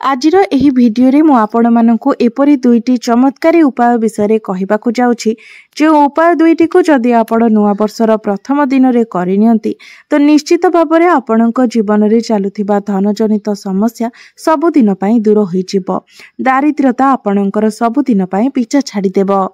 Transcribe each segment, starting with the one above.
आजिर एही भिडियो रे मु आपण मानकु एपरी दुईटी चमत्कारी उपाय विषय कहबाकू जाउछि। जो उपाय दुईटी को जदि आपण नुआ वर्षर प्रथम दिन रे करिनियंती तो निश्चित भाव में आपणक जीवन रे चालुथिबा धन जनित समस्या सबुदिन पई दूर होई जिवो। दारिद्र्यता आपणकर सबुदिन पई पीछा छाड़ी देबो।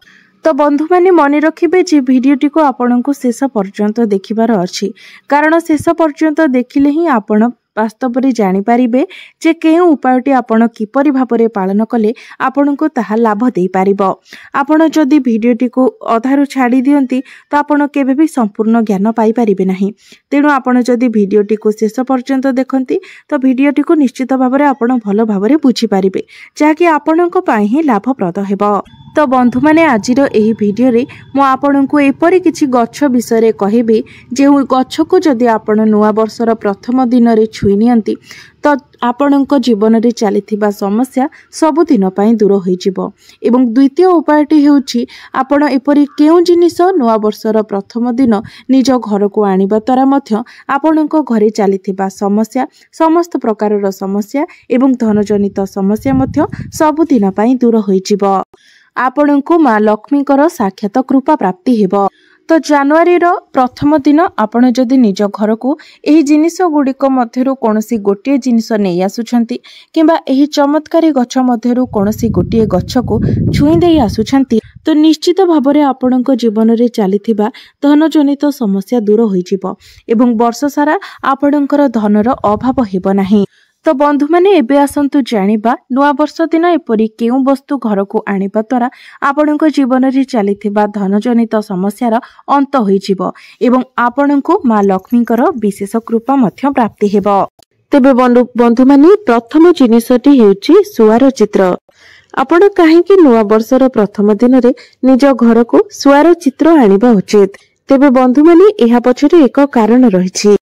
तो बंधु माने मन रखिबे जे भिडियोटी को आपणक शेष पर्यंत देखिबार अछि, कारण शेष पर्यंत देखिले ही आपण वास्तव में जानीपारे जे केउ उपायटी आपण किपरि भाबरे पालन कले आपनको ताहा लाभ दे पारिबो। आपण जदि भिडियोटी को अधारु छाड़ी दियंती तो आपण केबे भी संपूर्ण ज्ञान पाई पारिबे नाही। तेणु आपण जदि भिडियोटी को शेष पर्यंत देखंती तो भिडियोटी को निश्चित भाबरे आपण भलो भाबरे बुझी पारिबे, जाकि आपणको पई ही लाभप्रद हेबो। तो बंधु माने आजिर एही भिडियो रे मु आपणको एपरि किछि गच्छ विषय कहबी जे गच्छ को जदि आपण नुआ वर्षर प्रथम दिन रे छुई नियंती तो आपणक जीवन रे चलीथिबा समस्या सबुदिन पई दूर होई जिवो। एवं द्वितीय उपायटी हेउछि आपण एपरि केउ जिनिस नुआ वर्षर प्रथम दिन निज घर को आनिबा द्वारा मध्य आपणक घरे चलीथिबा समस्या समस्त प्रकारर समस्या एवं धनजनित समस्या मध्य सबुदिन पई दूर होई जिवो। आपणको माँ लक्ष्मीकर साक्षात कृपा प्राप्ति हेबो। तो जनवरी रो प्रथम दिन आपण जदि निज घर को एही जिनिस गुड़िक मध्यरु कोनोसी गोटिए जिनिस नै आसुछंती किंबा एही चमत्कारी गच्छ मध्यरु कोनोसी गोटिए गच्छ को छुई देई आसुछंती तो निश्चित भाबरे आपणको जीवन रे चलीथिबा धनजनित समस्या दूर होई जिवो एवं वर्ष सारा आपणकर धनर अभाव हेबो नाही। तो बंधु माने एबे आसंतु जानिबा नुआ वर्ष दिन एपरि केउ वस्तु घर को आनिबा द्वारा आपणको जीवन रे चलीथिबा धनजनित समस्यार अंत होई जिवो एवं आपणको माँ लक्ष्मीकर विशेष कृपा मध्य प्राप्ति हेबो। तेबे बंधु माने प्रथम जिनिसटी हेउची सुआर चित्र। आपण काहेकि नुआ वर्षर प्रथम दिन रे निज घर को सुआर चित्र आनिबा उचित। तेबे बंधु माने एहा पछरे एक कारण रहिछि।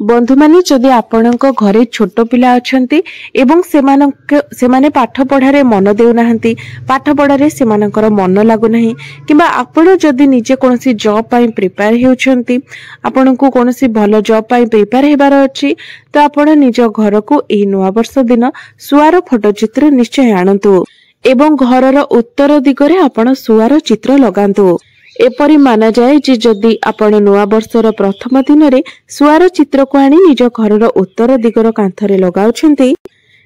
बंधु माने जदि आपणक घरे छोट पिला अछंती एवं सेमाने पाठ पढ़ारे मन देउ नाहंती, पाठ पढ़ारे सेमानकर मन लागु नाही किबा आपण जदि निजे कोनोसी जॉब पई प्रिपेयर हेउछंती, आपणको कोनोसी भलो जॉब पई प्रिपेयर हेबार अछि तो आपण निज घर को एही नुआ वर्ष दिन सुआर फोटो चित्र निश्चय आनंतु एवं घरर उत्तर दिगरे आपण सुआर चित्र लगांतु। एपरि माना जाए जे जदि आपण नुआ वर्षर प्रथम दिन रे सुआर चित्र को आनी निज घरर उत्तर दिगर कांथरे लगाउछंती,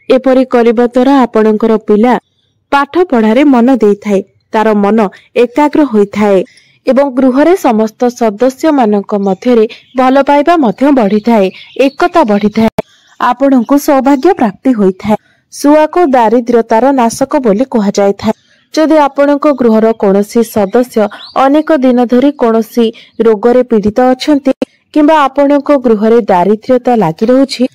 एपरि करिबा द्वारा आपणकर पिला पाठ पढ़ारे मन देइथाय, तार मन एकाग्र होइथाय एवं गृहरे समस्त सदस्य मानक मध्यरे भल पाइबा मध्य बढ़िथाय, एकता बढ़िथाय, आपणको सौभाग्य प्राप्ति होइथाय। सुआ को दारिद्र्यतार नाशक बोली कहा जायथाय। जदि आपणक गृहर कोनोसी सदस्य अनेक दिन धरी कोनोसी रोगरे पीड़ित अछंती किंबा आपणक गृहरे दारिद्र्यता लागि रहउछि,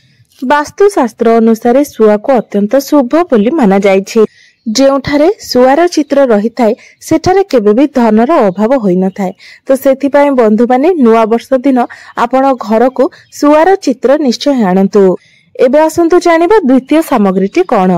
वास्तुशास्त्र अनुसार सुआ को अत्यंत शुभ बोली माना जायछि। जेउठारे सुआर चित्र रहिथाय सेठारे केबे भी धनर अभाव होई नथाय। तो सेथि पय बंधु माने नुआ वर्ष दिन आपण घर को सुआर चित्र निश्चय आनंतु। एबे आसंतु जानिबा द्वितीय सामग्रीटी कोन।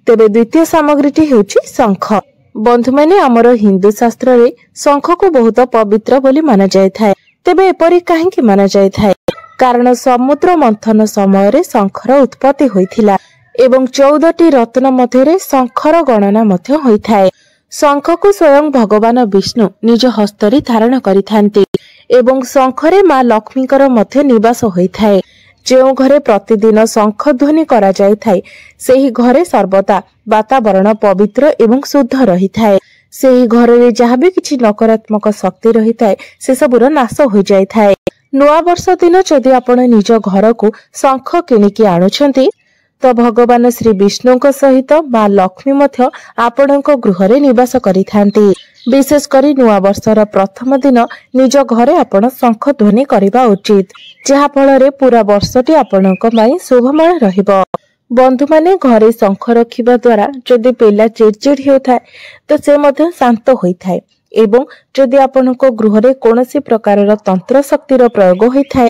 तेबे द्वितीय सामग्रीटी हेउछि शंख। बंधु माने हमर हिंदू शास्त्र रे शंख को बहुत पवित्र बोली माना जाय थाए। तेबे एपरि काहेकि माना जाय थाए, कारण समुद्र मंथन समय रे शंखर उत्पत्ति होइथिला एवं 14टी रत्न मध्यरे शंखर गणना मध्य होइथाए। शंख को स्वयं भगवान विष्णु निज हस्तरे धारण करिथांती एवं शंखरे माँ लक्ष्मीकर मध्य निवास होइथाए। जो घरे प्रतिदिन शंख ध्वनि करा जाय थाए सेही घरे सर्वदा वातावरण पवित्र एवं शुद्ध रही थाए। सेही घर रे जहाँ भी किछि नकारात्मक शक्ति रही थाए से सबुर नाश हो जाय थाए। नुआ वर्ष दिन जदि आपण निज घर को शंख किनिकी आनुछंती तो भगवान श्री विष्णुଙ୍କ सहित माँ लक्ष्मी मध्य आपणक गृह रे निवास करिथांती। विशेष करी नुआ वर्षर प्रथम दिन निज घरे आपण शंख ध्वनि करिबा उचित, जहा फल रे पूरा वर्षटी आपणक माई शुभमय रहिबो। बंधु माने घरे शंख रखिबा द्वारा जदि पिला चिड़चिड़ हेउथाय तो से मध्य शांत होइथाय एवं जदि आपणक गृह रे कोनोसी प्रकारर तंत्र शक्तिर प्रयोग होइथाय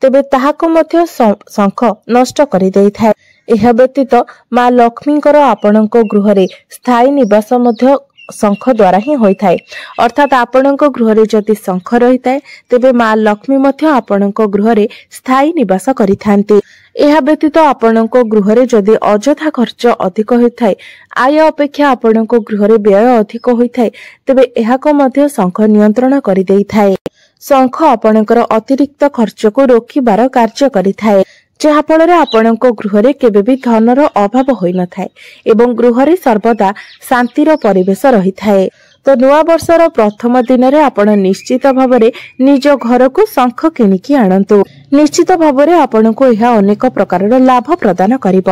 तेबे ताहाको मध्य शंख नष्ट करि दैथाय। एहा व्यतीत माँ लक्ष्मीकर आपणक गृह रे स्थायी निवास मध्य शंख द्वारा ही होइथाय। अर्थात आपणक गृह रे जदि शंख रहिथाय तेबे माँ लक्ष्मी मध्य आपणक गृह रे स्थायी निवास करिथांती ଏହା ବ୍ୟତୀତ ଆପଣଙ୍କ ଗୃହରେ ଯଦି ଅଯଥା ଖର୍ଚ୍ଚ ଅଧିକ ହୋଇଥାଏ, ଆୟ ଅପେକ୍ଷା ଆପଣଙ୍କ ଗୃହରେ ବ୍ୟୟ ଅଧିକ ହୋଇଥାଏ, ତେବେ ଏହାକୁ ମଧ୍ୟ ଶଙ୍ଖ ନିୟନ୍ତ୍ରଣ କରିଦେଇଥାଏ। ଶଙ୍ଖ ଆପଣଙ୍କର ଅତିରିକ୍ତ ଖର୍ଚ୍ଚକୁ ରୋକିବାର କାର୍ଯ୍ୟ କରିଥାଏ, ଯାହାଫଳରେ ଆପଣଙ୍କ ଗୃହରେ କେବେ ବି ଧନର ଅଭାବ ହୋଇନଥାଏ ଏବଂ ଗୃହରେ ସର୍ବଦା ଶାନ୍ତିର ପରିବେଶ ରହିଥାଏ। ତ ନୂଆ ବର୍ଷର ପ୍ରଥମ ଦିନରେ ଆପଣ ନିଶ୍ଚିତ ଭାବରେ ନିଜ ଘରକୁ ଶଙ୍ଖ କିଣିକି ଆଣନ୍ତୁ। ନିଶ୍ଚିତ ଭାବରେ ଆପଣଙ୍କୁ ଏହା ଅନେକ ପ୍ରକାରର ଲାଭ ପ୍ରଦାନ କରିବ।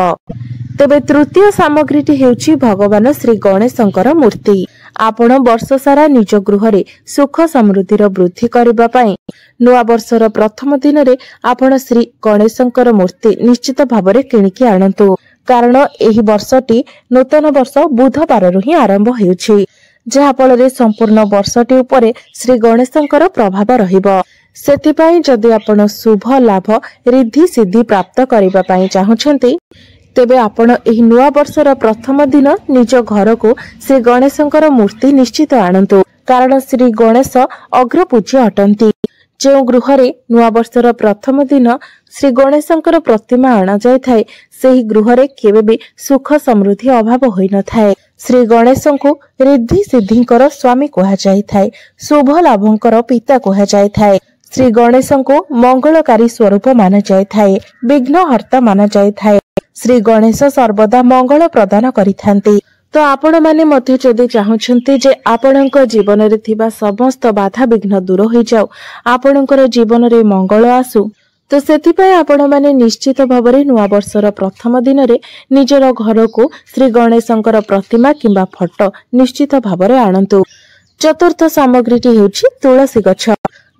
ତେବେ ତୃତୀୟ ସାମଗ୍ରୀଟି ହେଉଛି ଭଗବାନ ଶ୍ରୀ ଗଣେଶଙ୍କର ମୂର୍ତ୍ତି। ଆପଣ ବର୍ଷ ସାରା ନିଜ ଗୃହରେ ସୁଖ ସମୃଦ୍ଧିର ବୃଦ୍ଧି କରିବା ପାଇଁ ନୂଆ ବର୍ଷର ପ୍ରଥମ ଦିନରେ ଆପଣ ଶ୍ରୀ ଗଣେଶଙ୍କର ମୂର୍ତ୍ତି ନିଶ୍ଚିତ ଭାବରେ କିଣିକି ଆଣନ୍ତୁ, କାରଣ ଏହି ବର୍ଷଟି ନୂତନ ବର୍ଷ ବୁଧବାରରୁ ହିଁ ଆରମ୍ଭ ହେଉଛି, ଯାହାଫଳରେ ସମ୍ପୂର୍ଣ୍ଣ ବର୍ଷଟି ଉପରେ ଶ୍ରୀ ଗଣେଶଙ୍କର ପ୍ରଭାବ ରହିବ। ସେଥିପାଇଁ ଯଦି ଆପଣ ଶୁଭ ଲାଭ ରିଦ୍ଧି ସିଦ୍ଧି ପ୍ରାପ୍ତ କରିବା ପାଇଁ ଚାହୁଁଛନ୍ତି, ତେବେ ଆପଣ ଏହି ନୂଆ ବର୍ଷର ପ୍ରଥମ ଦିନ ନିଜ ଘରକୁ ଶ୍ରୀ ଗଣେଶଙ୍କର ମୂର୍ତ୍ତି ନିଶ୍ଚିତ ଆଣନ୍ତୁ, କାରଣ ଶ୍ରୀ ଗଣେଶ ଅଗ୍ରପୂଜ୍ୟ ଅଟନ୍ତି। ଯେଉଁ ଗୃହରେ ନୂଆ ବର୍ଷର ପ୍ରଥମ ଦିନ ଶ୍ରୀ ଗଣେଶଙ୍କର ପ୍ରତିମା ଅଣାଯାଇଥାଏ, ସେହି ଗୃହରେ କେବେ ବି ସୁଖ ସମୃଦ୍ଧି ଅଭାବ ହୋଇନଥାଏ। ଶ୍ରୀ ଗଣେଶଙ୍କୁ ରିଦ୍ଧି ସିଦ୍ଧିଙ୍କର ସ୍ୱାମୀ କୁହାଯାଇଥାଏ, ଶୁଭ ଲାଭଙ୍କର ପିତା କୁହାଯାଇଥାଏ। ଶ୍ରୀ ଗଣେଶଙ୍କୁ ମଙ୍ଗଳକାରୀ ସ୍ୱରୂପ ମାନାଯାଇଥାଏ, ବିଘ୍ନହର୍ତ୍ତା ମାନାଯାଇଥାଏ। ଶ୍ରୀ ଗଣେଶ ସର୍ବଦା ମଙ୍ଗଳ ପ୍ରଦାନ କରିଥାନ୍ତି। ତ ଆପଣମାନେ ମଧ୍ୟ ଯଦି ଚାହୁଁଛନ୍ତି ଯେ ଆପଣଙ୍କ ଜୀବନରେ ଥିବା ସମସ୍ତ ବାଧାବିଘ୍ନ ଦୂର ହୋଇଯାଉ, ଆପଣଙ୍କର ଜୀବନରେ ମଙ୍ଗଳ ଆସୁ, ତ ସେଥିପାଇଁ ଆପଣମାନେ ନିଶ୍ଚିତ ଭାବରେ ନୂଆ ବର୍ଷର ପ୍ରଥମ ଦିନରେ ନିଜର ଘରକୁ ଶ୍ରୀ ଗଣେଶଙ୍କର ପ୍ରତିମା କିମ୍ବା ଫଟୋ ନିଶ୍ଚିତ ଭାବରେ ଆଣନ୍ତୁ। ଚତୁର୍ଥ ସାମଗ୍ରୀଟି ହେଉଛି ତୁଳସୀ ଗଛ।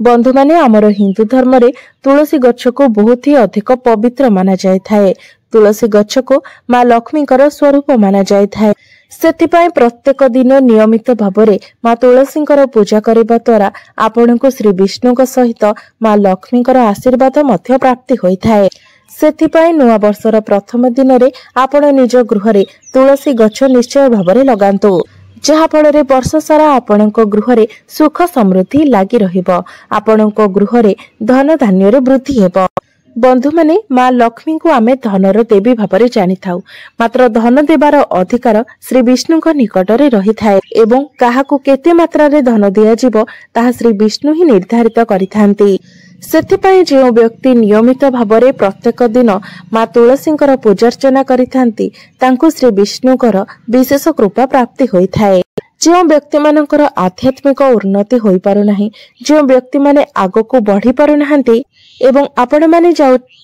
ବନ୍ଧୁମାନେ, ଆମର ହିନ୍ଦୁ ଧର୍ମରେ ତୁଳସୀ ଗଛକୁ ବହୁତ ହି ଅଧିକ ପବିତ୍ର ମାନାଯାଇଥାଏ। ତୁଳସୀ ଗଛକୁ ମା ଲକ୍ଷ୍ମୀଙ୍କର ସ୍ୱରୂପ ମାନାଯାଇଥାଏ। ସେଥିପାଇଁ ପ୍ରତ୍ୟେକ ଦିନ ନିୟମିତ ଭାବରେ ମା ତୁଳସୀଙ୍କର ପୂଜା କରିବା ଦ୍ୱାରା ଆପଣଙ୍କୁ ଶ୍ରୀ ବିଷ୍ଣୁଙ୍କ ସହିତ ମା ଲକ୍ଷ୍ମୀଙ୍କର ଆଶୀର୍ବାଦ ମଧ୍ୟ ପ୍ରାପ୍ତି ହୋଇଥାଏ। ସେଥିପାଇଁ ନୂଆ ବର୍ଷର ପ୍ରଥମ ଦିନରେ ଆପଣ ନିଜ ଗୃହରେ ତୁଳସୀ ଗଛ ନିଶ୍ଚୟ ଭାବରେ ଲଗାନ୍ତୁ, ଯାହାଫଳରେ ବର୍ଷ ସାରା ଆପଣଙ୍କ ଗୃହରେ ସୁଖ ସମୃଦ୍ଧି ଲାଗି ରହିବ। ଆପଣଙ୍କ ଗୃହରେ ଧନ ଧାନ୍ୟରେ ବୃଦ୍ଧି ହେବ। ବନ୍ଧୁମାନେ, ମା ଲକ୍ଷ୍ମୀଙ୍କୁ ଆମେ ଧନର ଦେବୀ ଭାବରେ ଜାଣିଥାଉ, ମାତ୍ର ଧନ ଦେବାର ଅଧିକାର ଶ୍ରୀ ବିଷ୍ଣୁଙ୍କ ନିକଟରେ ରହିଥାଏ ଏବଂ କାହାକୁ କେତେ ମାତ୍ରାରେ ଧନ ଦିଆଯିବ ତାହା ଶ୍ରୀ ବିଷ୍ଣୁ ହିଁ ନିର୍ଦ୍ଧାରିତ କରିଥାନ୍ତି। ସେଥିପାଇଁ ଯେଉଁ ବ୍ୟକ୍ତି ନିୟମିତ ଭାବରେ ପ୍ରତ୍ୟେକ ଦିନ ମା ତୁଳସୀଙ୍କର ପୂଜାର୍ଚ୍ଚନା କରିଥାନ୍ତି, ତାଙ୍କୁ ଶ୍ରୀ ବିଷ୍ଣୁଙ୍କର ବିଶେଷ କୃପା ପ୍ରାପ୍ତି ହୋଇଥାଏ। ଯେଉଁ ବ୍ୟକ୍ତିମାନଙ୍କର ଆଧ୍ୟାତ୍ମିକ ଉନ୍ନତି ହୋଇପାରୁନାହିଁ, ଯେଉଁ ବ୍ୟକ୍ତିମାନେ ଆଗକୁ ବଢି ପାରୁନାହାନ୍ତି ଏବଂ ଆପଣମାନେ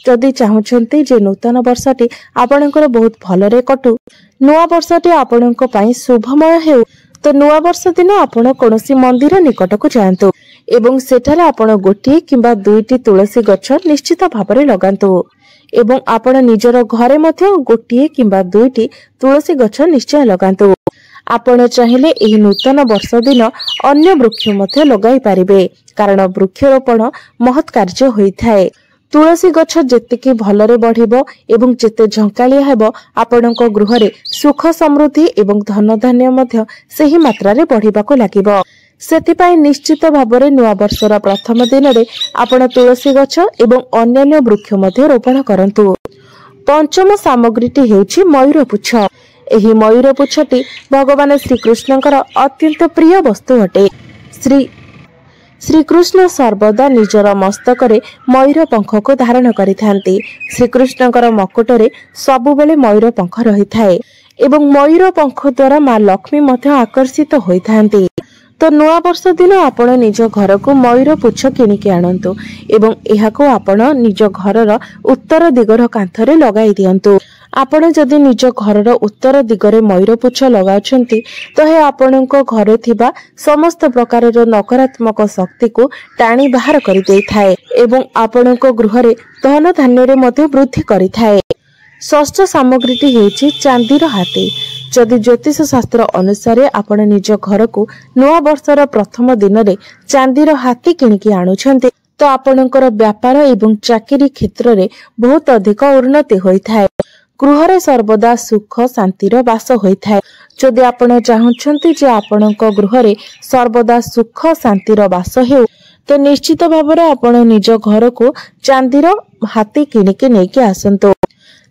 ଯଦି ଚାହୁଁଛନ୍ତି ଯେ ନୂତନ ବର୍ଷଟି ଆପଣଙ୍କର ବହୁତ ଭଲରେ କଟୁ, ନୂଆ ବର୍ଷଟି ଆପଣଙ୍କ ପାଇଁ ଶୁଭମୟ ହେଉ, ତ ନୂଆ ବର୍ଷ ଦିନ ଆପଣ କୌଣସି ମନ୍ଦିର ନିକଟକୁ ଯାଆନ୍ତୁ ଏବଂ ସେଠାରେ ଆପଣ ଗୋଟିଏ କିମ୍ବା ଦୁଇଟି ତୁଳସୀ ଗଛ ନିଶ୍ଚିତ ଭାବରେ ଲଗାନ୍ତୁ ଏବଂ ଆପଣ ନିଜର ଘରେ ମଧ୍ୟ ଗୋଟିଏ କିମ୍ବା ଦୁଇଟି ତୁଳସୀ ଗଛ ନିଶ୍ଚୟ ଲଗାନ୍ତୁ। ଆପଣ ଚାହିଁଲେ ଏହି ନୂତନ ବର୍ଷ ଦିନ ଅନ୍ୟ ବୃକ୍ଷ ମଧ୍ୟ ଲଗାଇ ପାରିବେ, କାରଣ ବୃକ୍ଷରୋପଣ ମହତ୍ କାର୍ଯ୍ୟ ହୋଇଥାଏ। ତୁଳସୀ ଗଛ ଯେତିକି ଭଲରେ ବଢିବ ଏବଂ ଯେତେ ଝଙ୍କାଳିଆ ହେବ, ଆପଣଙ୍କ ଗୃହରେ ସୁଖ ସମୃଦ୍ଧି ଏବଂ ଧନ ଧାନ୍ୟ ମଧ୍ୟ ସେହି ମାତ୍ରାରେ ବଢିବାକୁ ଲାଗିବ। ସେଥିପାଇଁ ନିଶ୍ଚିତ ଭାବରେ ନୂଆ ବର୍ଷର ପ୍ରଥମ ଦିନରେ ଆପଣ ତୁଳସୀ ଗଛ ଏବଂ ଅନ୍ୟାନ୍ୟ ବୃକ୍ଷ ମଧ୍ୟ ରୋପଣ କରନ୍ତୁ। ପଞ୍ଚମ ସାମଗ୍ରୀଟି ହେଉଛି ମୟୂର ପୁଚ୍ଛ। ଏହି ମୟୂର ପୁଚ୍ଛଟି ଭଗବାନ ଶ୍ରୀକୃଷ୍ଣଙ୍କର ଅତ୍ୟନ୍ତ ପ୍ରିୟ ବସ୍ତୁ ଅଟେ। ଶ୍ରୀକୃଷ୍ଣ ସର୍ବଦା ନିଜର ମସ୍ତକରେ ମୟୂର ପଙ୍ଖକୁ ଧାରଣ କରିଥାନ୍ତି। ଶ୍ରୀକୃଷ୍ଣଙ୍କର ମକୁଟରେ ସବୁବେଳେ ମୟୂର ପଙ୍ଖ ରହିଥାଏ ଏବଂ ମୟୂର ପଙ୍ଖ ଦ୍ୱାରା ମା ଲକ୍ଷ୍ମୀ ମଧ୍ୟ ଆକର୍ଷିତ ହୋଇଥାନ୍ତି। ତ ନୂଆ ବର୍ଷ ଦିନ ଆପଣ ନିଜ ଘରକୁ ମୟୂର ପୁଚ୍ଛ କିଣିକି ଆଣନ୍ତୁ ଏବଂ ଏହାକୁ ଆପଣ ନିଜ ଘରର ଉତ୍ତର ଦିଗର କାନ୍ଥରେ ଲଗାଇ ଦିଅନ୍ତୁ। ଆପଣ ଯଦି ନିଜ ଘରର ଉତ୍ତର ଦିଗରେ ମୟୂର ପୁଚ୍ଛ ଲଗାଉଛନ୍ତି, ତ ଏହା ଆପଣଙ୍କ ଘରେ ଥିବା ସମସ୍ତ ପ୍ରକାରର ନକାରାତ୍ମକ ଶକ୍ତିକୁ ଟାଣି ବାହାର କରିଦେଇଥାଏ ଏବଂ ଆପଣଙ୍କ ଗୃହରେ ଧନ ଧାନ୍ୟରେ ମଧ୍ୟ ବୃଦ୍ଧି କରିଥାଏ। ଷଷ୍ଠ ସାମଗ୍ରୀଟି ହେଉଛି ଚାନ୍ଦିର ହାତୀ। ଯଦି ଜ୍ୟୋତିଷ ଶାସ୍ତ୍ର ଅନୁସାରେ ଆପଣ ନିଜ ଘରକୁ ନୂଆ ବର୍ଷର ପ୍ରଥମ ଦିନରେ ଚାନ୍ଦିର ହାତୀ କିଣିକି ଆଣୁଛନ୍ତି, ତ ଆପଣଙ୍କର ବ୍ୟାପାର ଏବଂ ଚାକିରି କ୍ଷେତ୍ରରେ ବହୁତ ଅଧିକ ଉନ୍ନତି ହୋଇଥାଏ। ଗୃହରେ ସର୍ବଦା ସୁଖ ଶାନ୍ତିର ବାସ ହୋଇଥାଏ। ଯଦି ଆପଣ ଚାହୁଁଛନ୍ତି ଯେ ଆପଣଙ୍କ ଗୃହରେ ସର୍ବଦା ସୁଖ ଶାନ୍ତିର ବାସ ହେଉ, तो निश्चित भाव आपण निज घर को चांदीर हाथी किणिकी नहीं आसतु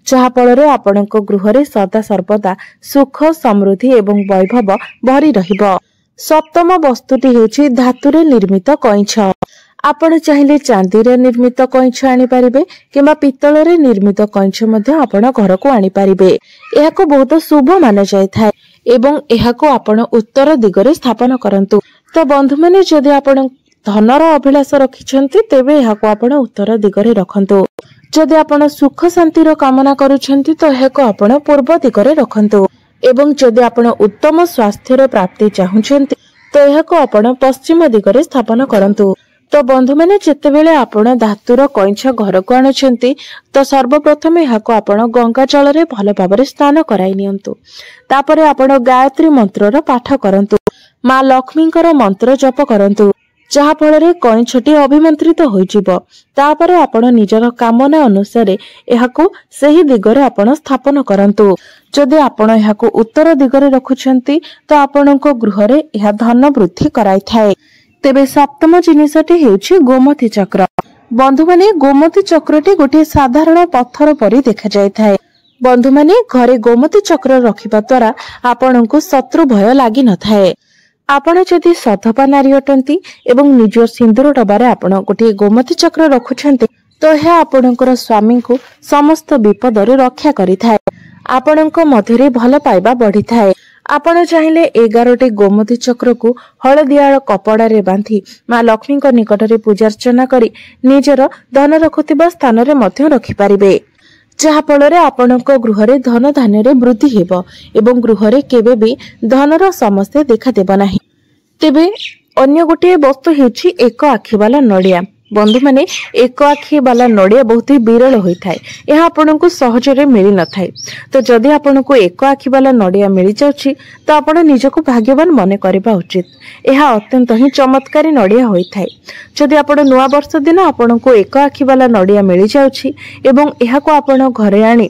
जहा फल आपण गृह सदा सर्वदा सुख समृद्धि एवं वैभव भरी रहिबो। सप्तम वस्तुटी हेउछि धातुरे निर्मित कइछ। आपण चाहिले चांदीरे निर्मित कइछ आनी पारिबे किंबा पित्तलरे निर्मित कइछ मध्ये आपण घर को आनी पारिबे। एहाको बहुत शुभ माना जाय थाए एवं एहाको आपण उत्तर दिगरे स्थापन करंतु। तो बंधु माने जदि आपण धनर अभिलाष रखिछन्ति तेबे एहाको आपण उत्तर दिगरे रखंतु। जदि आपण सुख शांतिर कामना करूछन्ति तो एहाको आपण पूर्व दिगरे रखंतु एवं जदि आपण उत्तम स्वास्थ्यर प्राप्ति चाहुछन्ति तो एहाको आपण पश्चिम दिगरे स्थापन करंतु। तो बंधु माने जेतेबेले आपण धातुर कइछ घर को आणुछन्ति तो सर्वप्रथम एहाको आपण गंगा जल रे भल भाबरे स्नान कराई नियंतु। तापरे आपण गायत्री मंत्रर पाठ करंतु। मां लक्ष्मीकर मंत्र जप करंतु जहा फल कइछटी अभिमंत्रित होइजिबो। तापरे आपण निजर कामना अनुसार एहाको सही दिगरे आपण स्थापन करंतु। जदि आपण एहाको उत्तर दिगरे रखुछन्ति तो आपणको गृह रे एहा धन वृद्धि कराई थाए। तेबे सप्तम जिनिसटी हेउछि गोमती चक्र। बंधु माने गोमती चक्रटी गोटे साधारण पत्थर परि देखा जाय थाए। बंधु माने घरे गोमती चक्र रखिबा द्वारा आपणको शत्रु भय लागि न थाए। आपण जदि सधपा नारी अटंती एवं निज सिंदूर डबारे आपण गोटे गोमती चक्र रखुछन्ति तो यह आपणकर स्वामी को समस्त विपदरे रक्षा करिथाए। आपणको मध्यरे भल पाइबा बढ़ी थाए। आपण चाहिले 11टी गोमती चक्र को हलदिया कपड़ा रे बांधी मां लक्ष्मी को निकट रे पूजार्चना करी निजर धन रखुतिबा स्थान रे मध्य रखि पारिबे। जहा फल रे आपणको गृह रे धन धान्य रे वृद्धि हेबो एवं गृह रे केबे भी धनर समस्या देखा देबो नाही। तेबे अन्य गोटे वस्तु हेछि एक आखि वाला नडिया। बंधु माने एक आखि वाला नडिया बहुत ही विरल होइथाय। यह आपनको सहजरे मिली न थाए। तो जदि आपनको एक आखि वाला नडिया मिली जाउछि तो आपण निजको भाग्यवान मने करबा उचित। यह अत्यंत ही चमत्कारी नडिया होइथाय। जदि आपण नुआ वर्ष दिन आपनको एक आखि वाला नडिया मिली जाउछि एवं एहाको आपण घरे आनी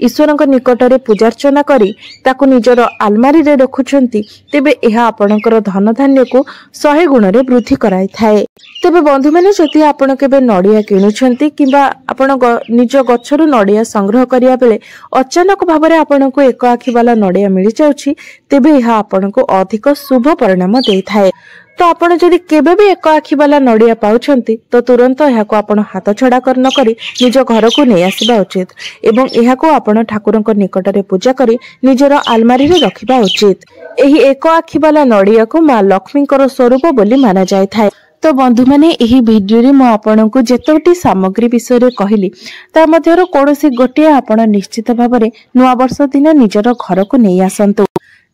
ईश्वरक निकटरे पूजार्चना करी ताकु निजर आलमारी रे रखुछन्ति तेबे एहा आपणकर धन धान्य को 100 गुण रे वृद्धि कराई थाए। तेबे बंधु माने जति आपण केबे नडिया किनुछन्ति किबा आपण निज गछरु नडिया संग्रह करिया बेले अचानक भाबरे आपणको एक आखि वाला नडिया मिली जाउछि तेबे एहा आपणको अधिक शुभ परिणाम देई थाए। तो आपण जदि केबे भी एक आखि वाला नडिया पाउछन्ति तो तुरंत एहाको आपण हाथ छड़ा कर न करी निज घर को नै आसीबा उचित एवं एहाको आपण ठाकुरक निकट रे पूजा करी निजर आलमारी रे रखिबा उचित। एही एक आखि वाला नडिया को मां लक्ष्मीकर स्वरूप बोली माना जाय थाए। तो बंधु माने एही वीडियो रे मो आपनको जेतोटी सामग्री विषय रे कहिली ता मध्यरो कोनोसी गोटे आपण निश्चित भाबरे नुआ वर्ष दिन निजर घर को नै आसंतु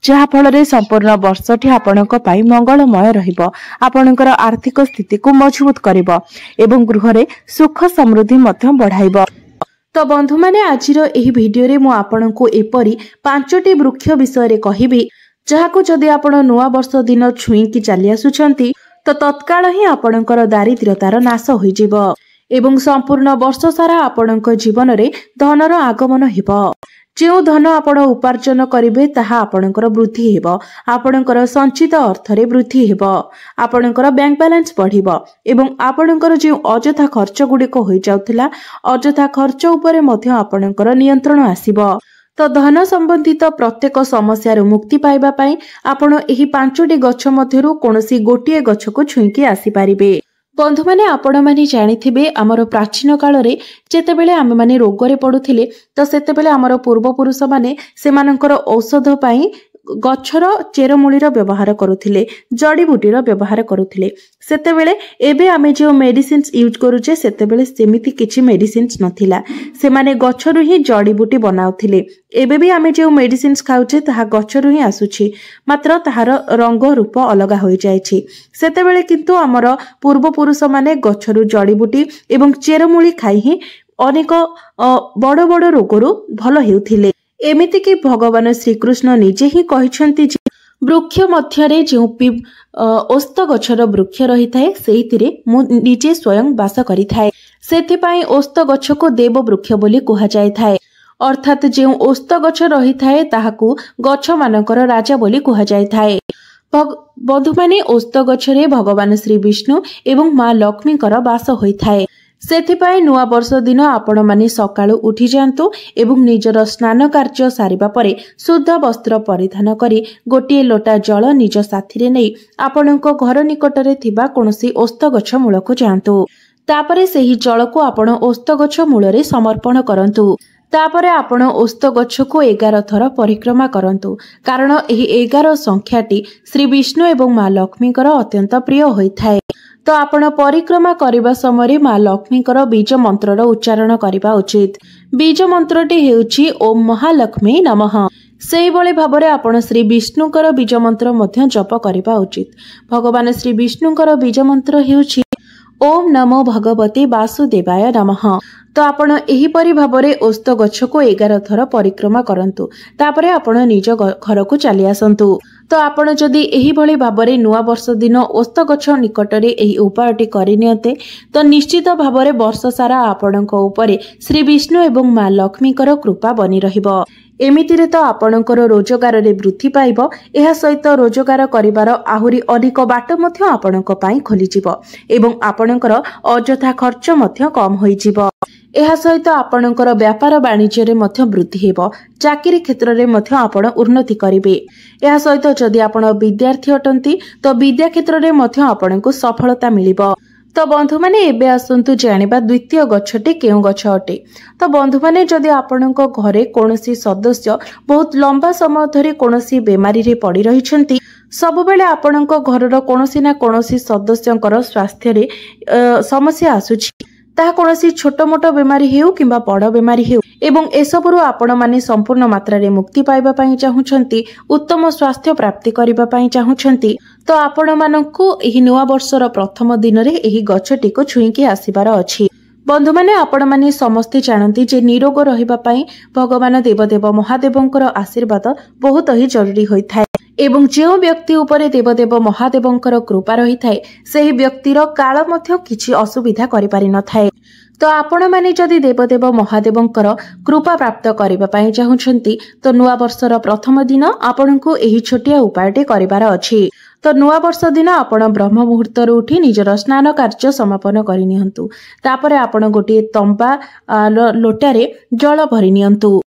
जहा फल संपूर्ण वर्षटी आपणक पाई मंगलमय रहिबो। आपणकर आर्थिक स्थिति को मजबूत करिबो एवं गृह रे सुख समृद्धि मध्य बढ़ाइबो। तो बंधु माने आजिर एही वीडियो रे मो आपणको एपरी 5टी वृक्ष विषय रे कहिबी जहाको जदि आपण नुआ वर्ष दिन छुई की चली आसुछंती तो तत्काल ही आपणकर दारिद्र्यतार नाश होइजिबो एवं संपूर्ण वर्ष सारा आपणक जीवन रे धनर आगमन हेबो। जो धन आपण उपार्जन करिवे ताहा आपणकर वृद्धि हेबो। आपणकर संचित अर्थ रे वृद्धि हेबो। आपणकर बैंक बैलेंस बढ़िबो एवं आपणकर जो अजथा खर्च गुडिक होई जाउथिला अजथा खर्च उपरे मध्य आपणकर नियंत्रण आसीबो। तो धन संबंधित प्रत्येक समस्या रो मुक्ति पाइबा पई आपण एही 5टी गछ मध्यरु कोनोसी गोटिए गछ को छुईकी आसी पारिबे। बंधु माने आपण माने जानिथिबे हमर प्राचीन काल रे जेतेबेले आमे माने रोग रे पडुथिले तो सेतेबेले हमर पूर्व पुरुष माने सेमानकर औषध पई गछर चेरमूलीर व्यवहार करुथिले जड़ी बूटीर व्यवहार करुथिले। सेतेबेले एबे आमे जो मेडिसिन्स यूज करूचे सेतेबेले सेमिति किछि मेडिसिन्स नथिला सेमाने गछरु ही जड़ी बूटी बनाउथिले। एबे भी आमे जो मेडिसिन्स खाउचे ताहा गछरु ही आसुछि मात्र ताहार रंग रूप अलगा होई जायछि। सेतेबेले किंतु हमर पूर्व पुरुष माने गछरु जड़ी बूटी एवं चेरमूली खाई ही अनेक बड़ बड़ रोगरु भल हेउथिले। एमिति कि भगवान श्रीकृष्ण निजे ही कहिसंती वृक्ष मध्यरे जो ओस्त गछर वृक्ष रही थाए सेहितिरे मु निजे स्वयं वास करि थाए। सेथिपाई ओस्त गछ को देव वृक्ष बोली कुहा जाय थाए। अर्थात जो ओस्त गछ रही थाए ताहाकू गछ मानकर राजा बोली कुहा जाय थाए। बंधु माने ओस्त गछरे भगवान श्री विष्णु एवं माँ लक्ष्मीकर बास होइथाए। सेथिपाई नुआ वर्ष दिन आपण माने सकाळु उठी जांतु एवं निजर स्नान कार्य सारिबा परे शुद्ध वस्त्र परिधान करी गोटिए लोटा जल निज साथीरे नै आपणको घर निकटरे थिबा कोनोसी ओस्त गछ मूलको जांतु। तापरे सेही जलको आपण ओस्त गछ मूलरे समर्पण करंतु। तापरे आपण ओस्त गछको 11 थर परिक्रमा करंतु, कारण एही 11 संख्याटी श्री विष्णु एवं माँ लक्ष्मीकर अत्यंत प्रिय होइथाए। तो आपण परिक्रमा करिबा समय माँ लक्ष्मीकर बीज मंत्रर उच्चारण करिबा उचित। बीज मंत्रटी हेउछि ओम महालक्ष्मी नमः। सेही भली भाबरे आपण श्री विष्णुकर बीज मंत्र मध्य जप करिबा उचित। भगवान श्री विष्णुकर बीज मंत्र हेउछि ओम नमो भगवते वासुदेवाय नमः। तो आपण एही परि भाबरे ओस्त गछको 11 थर परिक्रमा करंतु। तापरे आपण निज घर को चली आसंतु। तो आपण जदि एही भली भाबरे नुआ वर्ष दिन ओस्त गछ निकटरे एही उपायटी करिनियते तो निश्चित भाबरे वर्ष सारा आपणको उपरे श्री विष्णु एवं माँ लक्ष्मीकर कृपा बनी रहिबो। एमितिरे तो आपणकर रोजगार रे वृद्धि पाइबो। एहा सहित रोजगार करिवार आहुरी अधिक बाट मध्य आपणको पाई खोली जिवो एवं आपणकर अजथा खर्च मध्य कम होई जिवो। एहा सहित आपणकर व्यापार वाणिज्य रे मध्य वृद्धि हेबो। चाकरी क्षेत्र रे मध्य आपण उन्नति करिवे। एहा सहित जदि आपण विद्यार्थी अटंती तो विद्या क्षेत्र रे मध्य आपणको सफलता मिलिबो। तो बंधु माने एबे आसंतु जानिबा द्वितीय गछटी केउ गछ अटे। तो बंधु माने जदि आपणको घरे कोनोसी सदस्य बहुत लंबा समय धरि कोनोसी बेमारी रे पड़ी रहिछंती, सब बेले आपणको घरर कोनोसी ना कोनोसी सदस्यंकर स्वास्थ्य रे समस्या आसुछि। ताहा कोनोसी छोट मोट बेमारी हेउ किंबा बड़ बेमारी हेउ एवं एसबुरु आपण माने संपूर्ण मात्रा रे मुक्ति पाइबा पई चाहुछंती, उत्तम स्वास्थ्य प्राप्ति करिबा पई चाहुछंती, तो आपण मानकु एही नुआ वर्षर प्रथम दिन रे एही गछटी को छुईकी आसीबार अछि। बंधु माने आपण माने समस्ते जानती जे निरोग रहिबा पई भगवान देवदेव महादेवंकर आशीर्वाद बहुत ही जरूरी होइथाय एवं जो व्यक्ति उपरे देवदेव महादेवंकर कृपा रही थाए सेही व्यक्तिर काल मध्य किछि असुविधा करि पारि न थाए। तो आपण माने जदि देवदेव महादेवंकर कृपा प्राप्त करिबा पई चाहुछंती तो नुआ वर्षर प्रथम दिन आपणको एही छोटिया उपायटे करिबार अछि। तो नुआ वर्ष दिन आपण ब्रह्म मुहूर्तर उठी निजर स्नान कार्य समापन करि नियंतु। तापरे आपण गोटे तंबा लोटारे जल भरि नियंतु।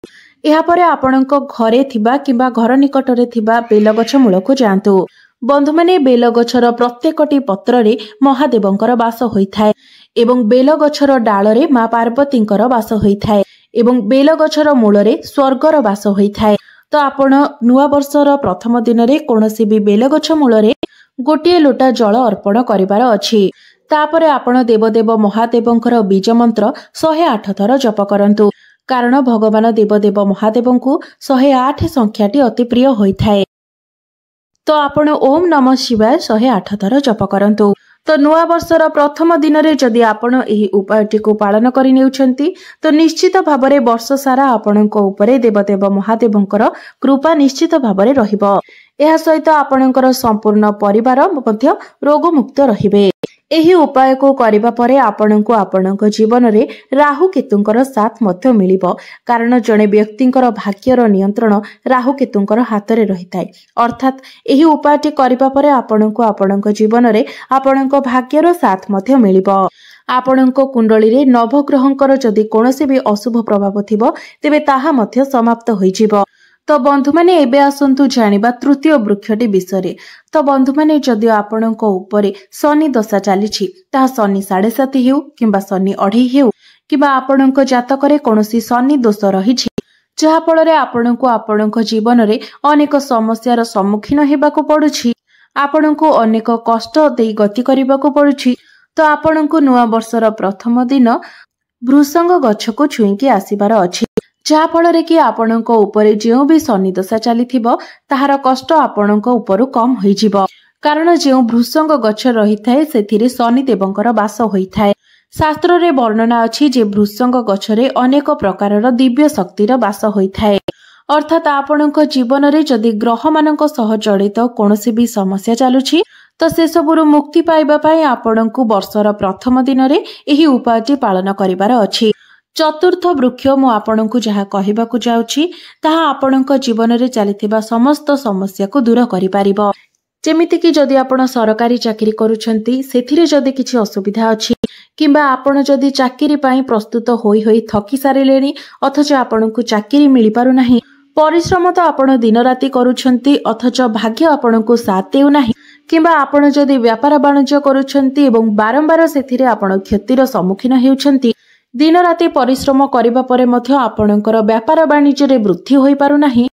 एहा परे आपणको घरे थिबा किबा घर निकटरे थिबा बेलगछ मूलको जांतु। बंधु माने बेलगछर प्रत्येकटी पत्ररे महादेवंकर वास होइथाय एवं बेलगछर डालरे माँ पार्वतींकर वास होइथाय एवं बेलगछर मूलरे स्वर्गर वास होइथाय। तो आपण नुआ वर्षर प्रथम दिन रे कोनोसी भी बेलगछ मूलरे गोटिए लोटा जल अर्पण करिवार अछि। तापरे आपण देवदेव महादेवंकर बीज मंत्र 108 थर जप करंतु, कारण भगवान देवदेव महादेवंकु 108 संख्याटी अति प्रिय होइथाय। तो आपण ओम नमः शिवाय 108 थर जप करंतु। तो नुआ वर्षर प्रथम दिन रे जदि आपण एही उपायटी को पालन करि नेउछंती तो निश्चित भाबरे वर्ष सारा आपणको उपरे देवदेव महादेवंकर कृपा निश्चित भाबरे रहिबो। एहा सहित आपणकर संपूर्ण परिवार मध्य रोग मुक्त रहिबे। एही उपाय को करिबा परे आपणको आपणको जीवन रे राहु केतुंकर साथ मध्य मिलिबो, कारण जणे व्यक्तिंकर भाग्यर नियंत्रण राहु केतुंकर हाथ रे रहिताय। अर्थात एही उपायटी करिबा परे आपणको आपणको जीवन रे आपणको भाग्यर साथ मध्य मिलिबो। आपणको कुंडली रे नवग्रहंकर जदि कोनोसी भी अशुभ प्रभाव थिबो तेबे ताहा मध्य समाप्त होई जिवो। तो बंधु माने एबे आसंतु जानिबा तृतीय वृक्षटी विषय। तो बंधु माने जदि आपणको उपरे शनि दशा चलीछि, ताहा शनि 7.5 हेउ किंबा शनि 2.5 हेउ किंबा आपणको जातकरे कोनोसी शनि दोष रहिछि, जहा फଳରେ आपणको आपणको जीवन रे अनेक समस्यार सम्मुखीन हेबाको पडुछि, आपणको अनेक कष्ट देई गति करिबाको पडुछि, तो आपणको नुआ वर्षर प्रथम दिन भृषंग गछको छुईकी आसीबार अछि, जहा फଳରେ कि आपणको उपरे जेउ भी शनि दशा चलीथिबो ताहार कष्ट आपणको उपरु कम होई जिवो। कारण जेउ भृषंग गछ रहिथाय सेथिरे शनि देवंकर वास होइथाय। शास्त्र रे वर्णना अछि जे भृषंग गछरे अनेक प्रकारर दिव्य शक्तिर वास होइथाय। अर्थात आपणको जीवन रे जदि ग्रह मानक सह जड़ित कोनोसी भी समस्या चालुछि तो से सबुरु मुक्ति पाइबा पई आपणको वर्षर प्रथम दिन रे एही उपायटी पालन करिवार अछि। चतुर्थ वृक्ष मु आपणको जहा कहिबाकु जाउछि ताहा आपणको जीवन रे चलिथिबा समस्त समस्या को दूर करि पारिबो। ଯେମିତିକି ଯଦି ଆପଣ ସରକାରୀ ଚାକିରି କରୁଛନ୍ତି ସେଥିରେ ଯଦି କିଛି ଅସୁବିଧା ଅଛି କିମ୍ବା ଆପଣ ଯଦି ଚାକିରି ପାଇଁ ପ୍ରସ୍ତୁତ ହୋଇ ହୋଇ ଥକି ସାରିଲେଣି ଅଥଚ ଆପଣଙ୍କୁ ଚାକିରି ମିଳିପାରୁନାହିଁ, ପରିଶ୍ରମ ତ ଆପଣ ଦିନ ରାତି କରୁଛନ୍ତି ଅଥଚ ଭାଗ୍ୟ ଆପଣଙ୍କୁ ସାଥ ଦେଉନାହିଁ, କିମ୍ବା ଆପଣ ଯଦି ବ୍ୟାପାର ବାଣିଜ୍ୟ କରୁଛନ୍ତି ଏବଂ ବାରମ୍ବାର ସେଥିରେ ଆପଣ କ୍ଷତିର ସମ୍ମୁଖୀନ ହେଉଛନ୍ତି, ଦିନ ରାତି ପରିଶ୍ରମ କରିବା ପରେ ମଧ୍ୟ ଆପଣଙ୍କର ବ୍ୟାପାର ବାଣିଜ୍ୟରେ ବୃଦ୍ଧି ହୋଇପାରୁନାହିଁ,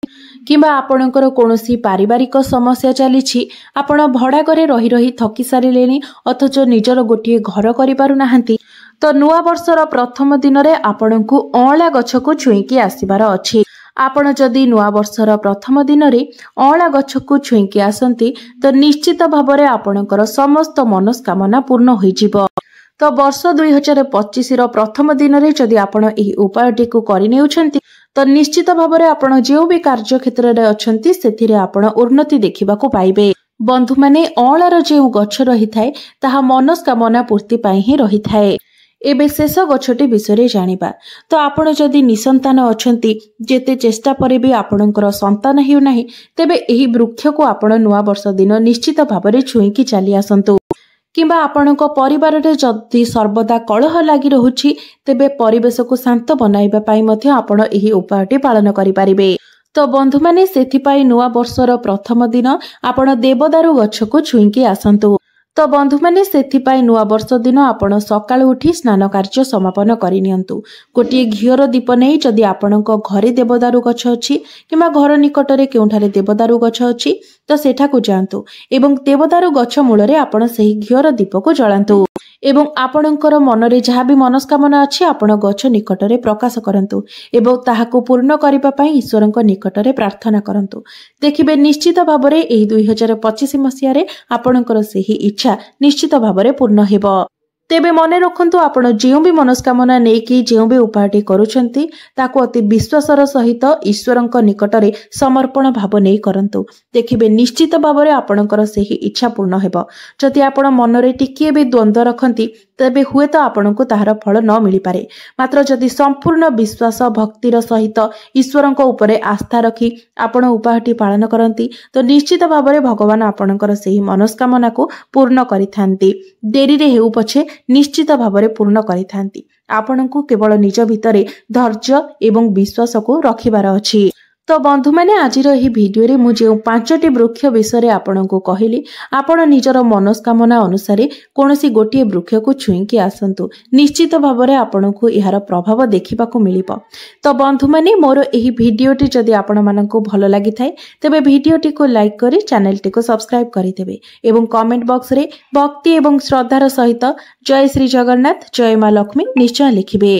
କିମ୍ବା ଆପଣଙ୍କର କୌଣସି ପାରିବାରିକ ସମସ୍ୟା ଚାଲିଛି, ଆପଣ ଭଡ଼ା ଘରେ ରହି ରହି ଥକି ସାରିଲେଣି ଅଥଚ ନିଜର ଗୋଟିଏ ଘର କରିପାରୁନାହାନ୍ତି, ତ ନୂଆ ବର୍ଷର ପ୍ରଥମ ଦିନରେ ଆପଣଙ୍କୁ ଅଁଳା ଗଛକୁ ଛୁଇଁକି ଆସିବାର ଅଛି। ଆପଣ ଯଦି ନୂଆ ବର୍ଷର ପ୍ରଥମ ଦିନରେ ଅଁଳା ଗଛକୁ ଛୁଇଁକି ଆସନ୍ତି ତ ନିଶ୍ଚିତ ଭାବରେ ଆପଣଙ୍କର ସମସ୍ତ ମନସ୍କାମନା ପୂର୍ଣ୍ଣ ହୋଇଯିବ। ତ ବର୍ଷ 2025ର ପ୍ରଥମ ଦିନରେ ଯଦି ଆପଣ ଏହି ଉପାୟଟିକୁ କରିନେଉଛନ୍ତି ତ ନିଶ୍ଚିତ ଭାବରେ ଆପଣ ଯେଉଁ ବି କାର୍ଯ୍ୟ କ୍ଷେତ୍ରରେ ଅଛନ୍ତି ସେଥିରେ ଆପଣ ଉନ୍ନତି ଦେଖିବାକୁ ପାଇବେ। ବନ୍ଧୁମାନେ, ଅଁଳାର ଯେଉଁ ଗଛ ରହିଥାଏ ତାହା ମନସ୍କାମନା ପୂର୍ତ୍ତି ପାଇଁ ହିଁ ରହିଥାଏ। ଏବେ ଶେଷ ଗଛଟି ବିଷୟରେ ଜାଣିବା। ତ ଆପଣ ଯଦି ନିସନ୍ତାନ ଅଛନ୍ତି, ଯେତେ ଚେଷ୍ଟା ପରେ ବି ଆପଣଙ୍କର ସନ୍ତାନ ହେଉନାହିଁ, ତେବେ ଏହି ବୃକ୍ଷକୁ ଆପଣ ନୂଆ ବର୍ଷ ଦିନ ନିଶ୍ଚିତ ଭାବରେ ଛୁଇଁକି ଚାଲି ଆସନ୍ତୁ। କିମ୍ବା ଆପଣଙ୍କ ପରିବାରରେ ଯଦି ସର୍ବଦା କଳହ ଲାଗି ରହୁଛି ତେବେ ପରିବେଶକୁ ଶାନ୍ତ ବନାଇବା ପାଇଁ ମଧ୍ୟ ଆପଣ ଏହି ଉପାୟଟି ପାଳନ କରିପାରିବେ। ତ ବନ୍ଧୁମାନେ, ସେଥିପାଇଁ ନୂଆ ବର୍ଷର ପ୍ରଥମ ଦିନ ଆପଣ ଦେବଦାରୁ ଗଛକୁ ଛୁଇଁକି ଆସନ୍ତୁ। ତ ବନ୍ଧୁମାନେ, ସେଥିପାଇଁ ନୂଆ ବର୍ଷ ଦିନ ଆପଣ ସକାଳୁ ଉଠି ସ୍ନାନ କାର୍ଯ୍ୟ ସମାପନ କରିନିଅନ୍ତୁ। ଗୋଟିଏ ଘିଅର ଦୀପ ନେଇ ଯଦି ଆପଣଙ୍କ ଘରେ ଦେବଦାରୁ ଗଛ ଅଛି କିମ୍ବା ଘର ନିକଟରେ କେଉଁଠାରେ ଦେବଦାରୁ ଗଛ ଅଛି ତ ସେଠାକୁ ଯାଆନ୍ତୁ ଏବଂ ଦେବଦାରୁ ଗଛ ମୂଳରେ ଆପଣ ସେହି ଘିଅର ଦୀପକୁ ଜଳାନ୍ତୁ ଏବଂ ଆପଣଙ୍କର ମନରେ ଯାହା ବି ମନସ୍କାମନା ଅଛି ଆପଣ ଗଛ ନିକଟରେ ପ୍ରକାଶ କରନ୍ତୁ ଏବଂ ତାହାକୁ ପୂର୍ଣ୍ଣ କରିବା ପାଇଁ ଈଶ୍ୱରଙ୍କ ନିକଟରେ ପ୍ରାର୍ଥନା କରନ୍ତୁ। ଦେଖିବେ ନିଶ୍ଚିତ ଭାବରେ ଏହି 2025 ମସିହାରେ ଆପଣଙ୍କର ସେହି ଇଚ୍ଛା ନିଶ୍ଚିତ ଭାବରେ ପୂର୍ଣ୍ଣ ହେବ। ତେବେ ମନେ ରଖନ୍ତୁ, ଆପଣ ଯେଉଁ ବି ମନସ୍କାମନା ନେଇକି ଯେଉଁ ବି ଉପାୟଟି କରୁଛନ୍ତି ତାକୁ ଅତି ବିଶ୍ୱାସର ସହିତ ଈଶ୍ୱରଙ୍କ ନିକଟରେ ସମର୍ପଣ ଭାବ ନେଇ କରନ୍ତୁ। ଦେଖିବେ ନିଶ୍ଚିତ ଭାବରେ ଆପଣଙ୍କର ସେହି ଇଚ୍ଛା ପୂର୍ଣ୍ଣ ହେବ। ଯଦି ଆପଣ ମନରେ ଟିକିଏ ବି ଦ୍ୱନ୍ଦ୍ୱ ରଖନ୍ତି ତେବେ ହୁଏତ ଆପଣଙ୍କୁ ତାହାର ଫଳ ନ ମିଳିପାରେ। ମାତ୍ର ଯଦି ସମ୍ପୂର୍ଣ୍ଣ ବିଶ୍ୱାସ ଭକ୍ତିର ସହିତ ଈଶ୍ୱରଙ୍କ ଉପରେ ଆସ୍ଥା ରଖି ଆପଣ ଉପାୟଟି ପାଳନ କରନ୍ତି ତ ନିଶ୍ଚିତ ଭାବରେ ଭଗବାନ ଆପଣଙ୍କର ସେହି ମନସ୍କାମନାକୁ ପୂର୍ଣ୍ଣ କରିଥାନ୍ତି। ଡେରିରେ ହେଉ ପଛେ ନିଶ୍ଚିତ ଭାବରେ ପୂର୍ଣ୍ଣ କରିଥାନ୍ତି। ଆପଣଙ୍କୁ କେବଳ ନିଜ ଭିତରେ ଧୈର୍ଯ୍ୟ ଏବଂ ବିଶ୍ୱାସକୁ ରଖିବାର ଅଛି। ତ ବନ୍ଧୁମାନେ, ଆଜିର ଏହି ଭିଡ଼ିଓରେ ମୁଁ ଯେଉଁ 5ଟି ବୃକ୍ଷ ବିଷୟରେ ଆପଣଙ୍କୁ କହିଲି, ଆପଣ ନିଜର ମନସ୍କାମନା ଅନୁସାରେ କୌଣସି ଗୋଟିଏ ବୃକ୍ଷକୁ ଛୁଇଁକି ଆସନ୍ତୁ। ନିଶ୍ଚିତ ଭାବରେ ଆପଣଙ୍କୁ ଏହାର ପ୍ରଭାବ ଦେଖିବାକୁ ମିଳିବ। ତ ବନ୍ଧୁମାନେ, ମୋର ଏହି ଭିଡ଼ିଓଟି ଯଦି ଆପଣମାନଙ୍କୁ ଭଲ ଲାଗିଥାଏ ତେବେ ଭିଡ଼ିଓଟିକୁ ଲାଇକ୍ କରି ଚ୍ୟାନେଲଟିକୁ ସବସ୍କ୍ରାଇବ୍ କରିଦେବେ ଏବଂ କମେଣ୍ଟ ବକ୍ସରେ ଭକ୍ତି ଏବଂ ଶ୍ରଦ୍ଧାର ସହିତ ଜୟ ଶ୍ରୀ ଜଗନ୍ନାଥ, ଜୟ ମା ଲକ୍ଷ୍ମୀ ନିଶ୍ଚୟ ଲେଖିବେ।